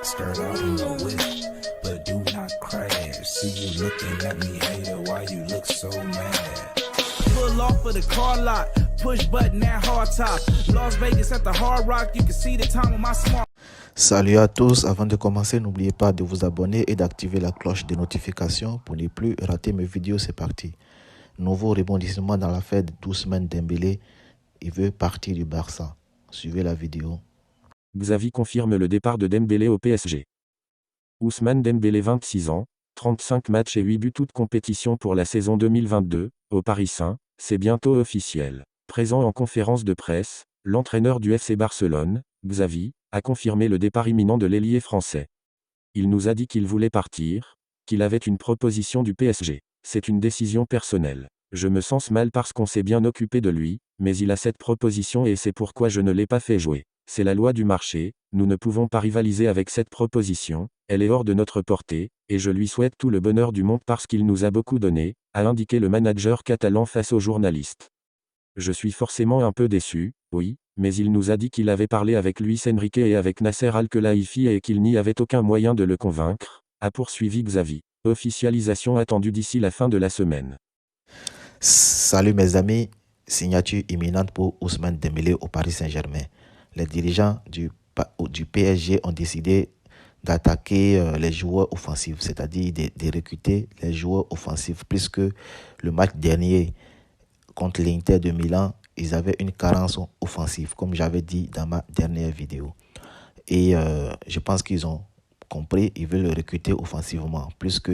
Skirt out in the wish, but do not crash. See you looking at me, hater, why you look so mad? Pull off of the car lot, push button at hard top. Las Vegas at the Hard Rock, you can see the time on my smart. Salut à tous, avant de commencer, n'oubliez pas de vous abonner et d'activer la cloche de notification pour ne plus rater mes vidéos, c'est parti. Nouveau rebondissement dans l'affaire d'Ousmane Dembélé, il veut partir du Barça. Suivez la vidéo. Xavi confirme le départ de Dembélé au PSG. Ousmane Dembélé 26 ans, 35 matchs et 8 buts toutes compétitions pour la saison 2022, au Paris Saint, c'est bientôt officiel. Présent en conférence de presse, l'entraîneur du FC Barcelone, Xavi, a confirmé le départ imminent de l'ailier français. Il nous a dit qu'il voulait partir, qu'il avait une proposition du PSG. C'est une décision personnelle. Je me sens mal parce qu'on s'est bien occupé de lui, mais il a cette proposition et c'est pourquoi je ne l'ai pas fait jouer. C'est la loi du marché, nous ne pouvons pas rivaliser avec cette proposition, elle est hors de notre portée, et je lui souhaite tout le bonheur du monde parce qu'il nous a beaucoup donné, a indiqué le manager catalan face aux journalistes. Je suis forcément un peu déçu, oui, mais il nous a dit qu'il avait parlé avec Luis Enrique et avec Nasser Al-Khelaifi et qu'il n'y avait aucun moyen de le convaincre, a poursuivi Xavi. Officialisation attendue d'ici la fin de la semaine. Salut mes amis, signature imminente pour Ousmane Dembélé au Paris Saint-Germain. Les dirigeants du PSG ont décidé d'attaquer les joueurs offensifs, c'est-à-dire de recruter les joueurs offensifs, puisque le match dernier contre l'Inter de Milan, ils avaient une carence offensive, comme j'avais dit dans ma dernière vidéo. Et je pense qu'ils ont compris, ils veulent le recruter offensivement, puisque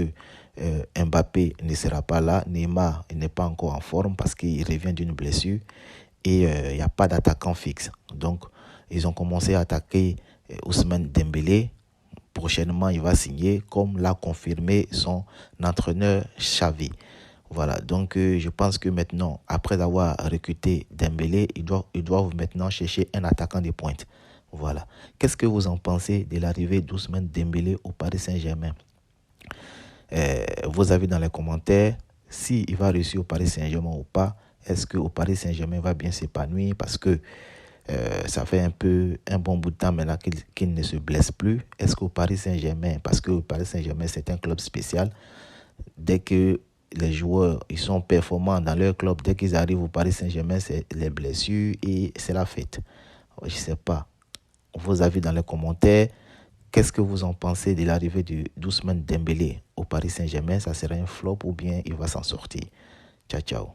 Mbappé ne sera pas là, Neymar n'est pas encore en forme parce qu'il revient d'une blessure et il n'y a pas d'attaquant fixe. Donc, ils ont commencé à attaquer Ousmane Dembélé. Prochainement, il va signer, comme l'a confirmé son entraîneur Xavi. Voilà, donc je pense que maintenant, après avoir recruté Dembélé, ils doivent maintenant chercher un attaquant de pointe. Voilà. Qu'est-ce que vous en pensez de l'arrivée d'Ousmane Dembélé au Paris Saint-Germain? Vous avez dans les commentaires s'il va réussir au Paris Saint-Germain ou pas. Est-ce qu'au Paris Saint-Germain va bien s'épanouir parce que ça fait un bon bout de temps maintenant qu'il ne se blesse plus. Est-ce qu'au Paris Saint-Germain, parce que le Paris Saint-Germain c'est un club spécial, dès que les joueurs ils sont performants dans leur club, dès qu'ils arrivent au Paris Saint-Germain, c'est les blessures et c'est la fête. Je ne sais pas. Vos avis dans les commentaires. Qu'est-ce que vous en pensez de l'arrivée d'Ousmane Dembélé au Paris Saint-Germain? Ça sera un flop ou bien il va s'en sortir? Ciao, ciao.